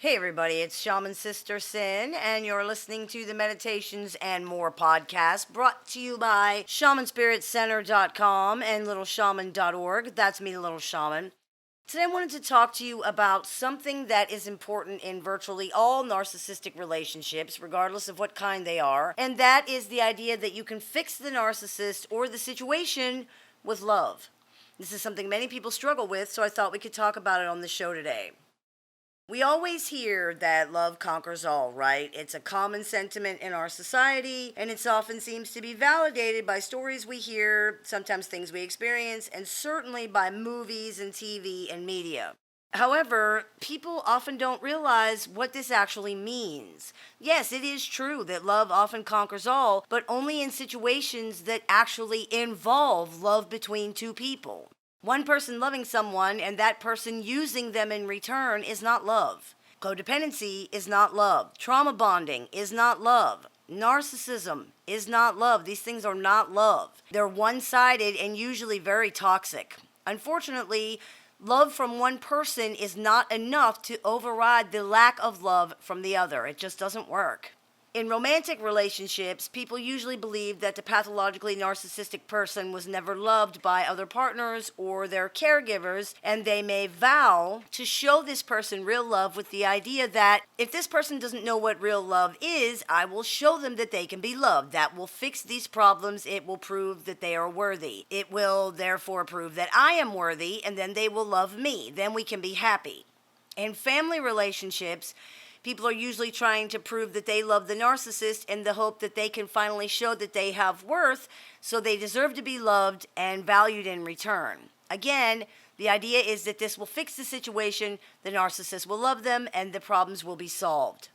Hey everybody, it's Shaman Sister Sin, and you're listening to the Meditations and More podcast brought to you by shamanspiritcenter.com and littleshaman.org. That's me, Little Shaman. Today I wanted to talk to you about something that is important in virtually all narcissistic relationships, regardless of what kind they are, and that is the idea that you can fix the narcissist or the situation with love. This is something many people struggle with, so I thought we could talk about it on the show today. We always hear that love conquers all, right? It's a common sentiment in our society, and it often seems to be validated by stories we hear, sometimes things we experience, and certainly by movies and TV and media. However, people often don't realize what this actually means. Yes, it is true that love often conquers all, but only in situations that actually involve love between two people. One person loving someone and that person using them in return is not love. Codependency is not love. Trauma bonding is not love. Narcissism is not love. These things are not love. They're one-sided and usually very toxic. Unfortunately, love from one person is not enough to override the lack of love from the other. It just doesn't work. In romantic relationships, people usually believe that the pathologically narcissistic person was never loved by other partners or their caregivers, and they may vow to show this person real love with the idea that if this person doesn't know what real love is, I will show them that they can be loved. That will fix these problems. It will prove that they are worthy. It will therefore prove that I am worthy, and then they will love me. Then we can be happy. In family relationships, people are usually trying to prove that they love the narcissist in the hope that they can finally show that they have worth, so they deserve to be loved and valued in return. Again, the idea is that this will fix the situation, the narcissist will love them, and the problems will be solved.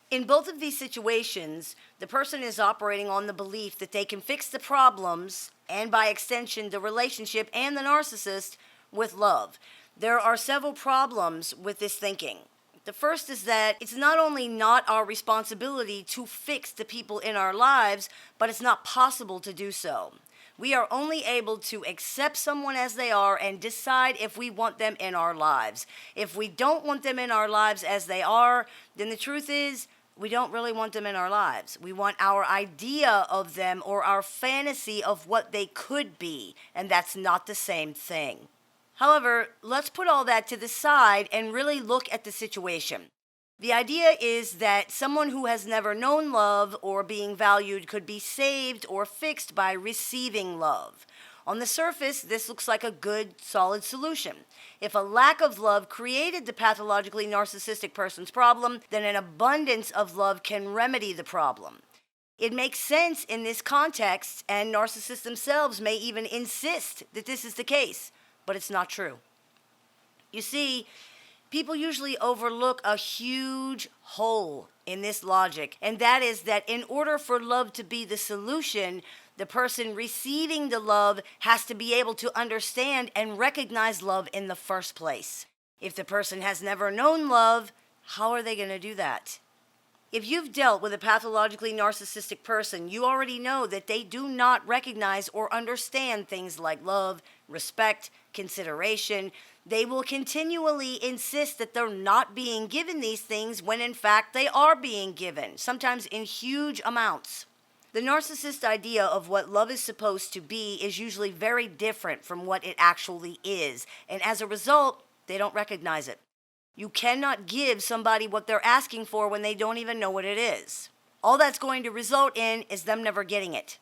In both of these situations, the person is operating on the belief that they can fix the problems, and by extension, the relationship and the narcissist, with love. There are several problems with this thinking. The first is that it's not only not our responsibility to fix the people in our lives, but it's not possible to do so. We are only able to accept someone as they are and decide if we want them in our lives. If we don't want them in our lives as they are, then the truth is we don't really want them in our lives. We want our idea of them or our fantasy of what they could be, and that's not the same thing. However, let's put all that to the side and really look at the situation. The idea is that someone who has never known love or being valued could be saved or fixed by receiving love. On the surface, this looks like a good, solid solution. If a lack of love created the pathologically narcissistic person's problem, then an abundance of love can remedy the problem. It makes sense in this context, and narcissists themselves may even insist that this is the case. But it's not true. You see, people usually overlook a huge hole in this logic, and that is that in order for love to be the solution, the person receiving the love has to be able to understand and recognize love in the first place. If the person has never known love, how are they going to do that? If you've dealt with a pathologically narcissistic person, you already know that they do not recognize or understand things like love, respect, consideration. They will continually insist that they're not being given these things when in fact they are being given, sometimes in huge amounts. The narcissist idea of what love is supposed to be is usually very different from what it actually is, and as a result, they don't recognize it. You cannot give somebody what they're asking for when they don't even know what it is. All that's going to result in is them never getting it.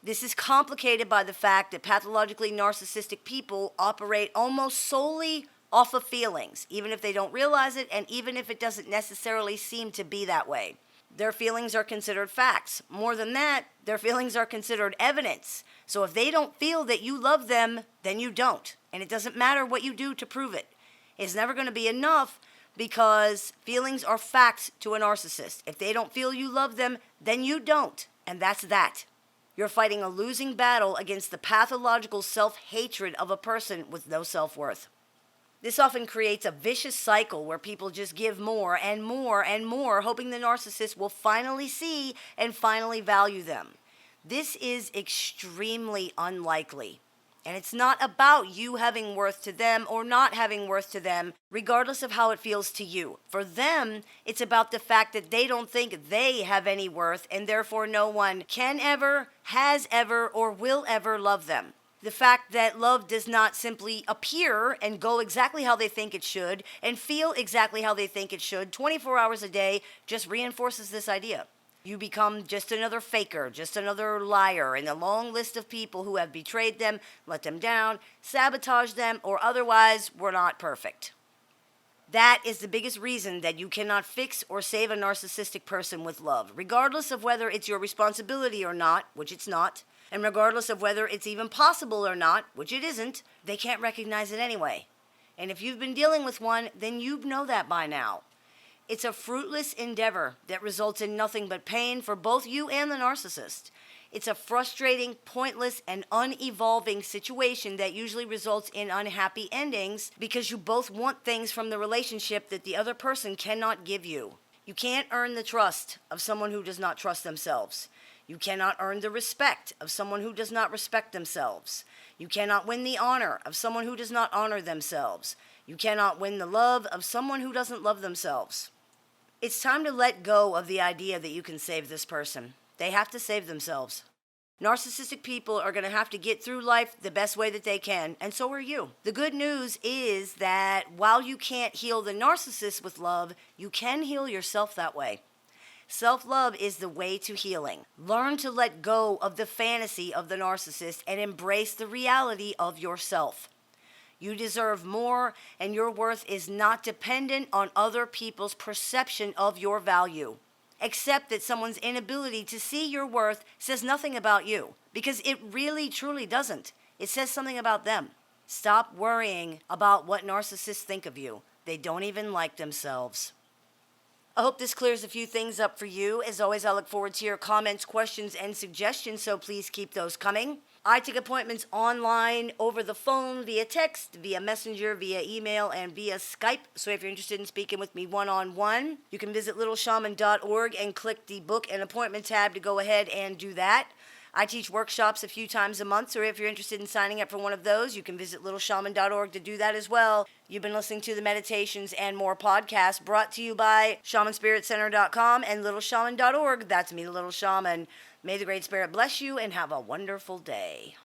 This is complicated by the fact that pathologically narcissistic people operate almost solely off of feelings, even if they don't realize it and even if it doesn't necessarily seem to be that way. Their feelings are considered facts. More than that, their feelings are considered evidence. So if they don't feel that you love them, then you don't. And it doesn't matter what you do to prove it. It's never going to be enough because feelings are facts to a narcissist. If they don't feel you love them, then you don't. And that's that. You're fighting a losing battle against the pathological self-hatred of a person with no self-worth. This often creates a vicious cycle where people just give more and more and more, hoping the narcissist will finally see and finally value them. This is extremely unlikely. And it's not about you having worth to them or not having worth to them, regardless of how it feels to you. For them, it's about the fact that they don't think they have any worth, and therefore no one can ever, has ever, or will ever love them. The fact that love does not simply appear and go exactly how they think it should and feel exactly how they think it should 24 hours a day just reinforces this idea. You become just another faker, just another liar in the long list of people who have betrayed them, let them down, sabotaged them, or otherwise were not perfect. That is the biggest reason that you cannot fix or save a narcissistic person with love, regardless of whether it's your responsibility or not, which it's not, and regardless of whether it's even possible or not, which it isn't. They can't recognize it anyway. And if you've been dealing with one, then you know that by now. It's a fruitless endeavor that results in nothing but pain for both you and the narcissist. It's a frustrating, pointless, and unevolving situation that usually results in unhappy endings because you both want things from the relationship that the other person cannot give you. You can't earn the trust of someone who does not trust themselves. You cannot earn the respect of someone who does not respect themselves. You cannot win the honor of someone who does not honor themselves. You cannot win the love of someone who doesn't love themselves. It's time to let go of the idea that you can save this person. They have to save themselves. Narcissistic people are going to have to get through life the best way that they can, and so are you. The good news is that while you can't heal the narcissist with love, you can heal yourself that way. Self-love is the way to healing. Learn to let go of the fantasy of the narcissist and embrace the reality of yourself. You deserve more, and your worth is not dependent on other people's perception of your value. Accept that someone's inability to see your worth says nothing about you, because it really, truly doesn't. It says something about them. Stop worrying about what narcissists think of you. They don't even like themselves. I hope this clears a few things up for you. As always, I look forward to your comments, questions, and suggestions, so please keep those coming. I take appointments online, over the phone, via text, via messenger, via email, and via Skype. So if you're interested in speaking with me one-on-one, you can visit littleshaman.org and click the book and appointment tab to go ahead and do that. I teach workshops a few times a month, so if you're interested in signing up for one of those, you can visit littleshaman.org to do that as well. You've been listening to the Meditations and More podcast brought to you by shamanspiritcenter.com and littleshaman.org. That's me, the Little Shaman. May the Great Spirit bless you and have a wonderful day.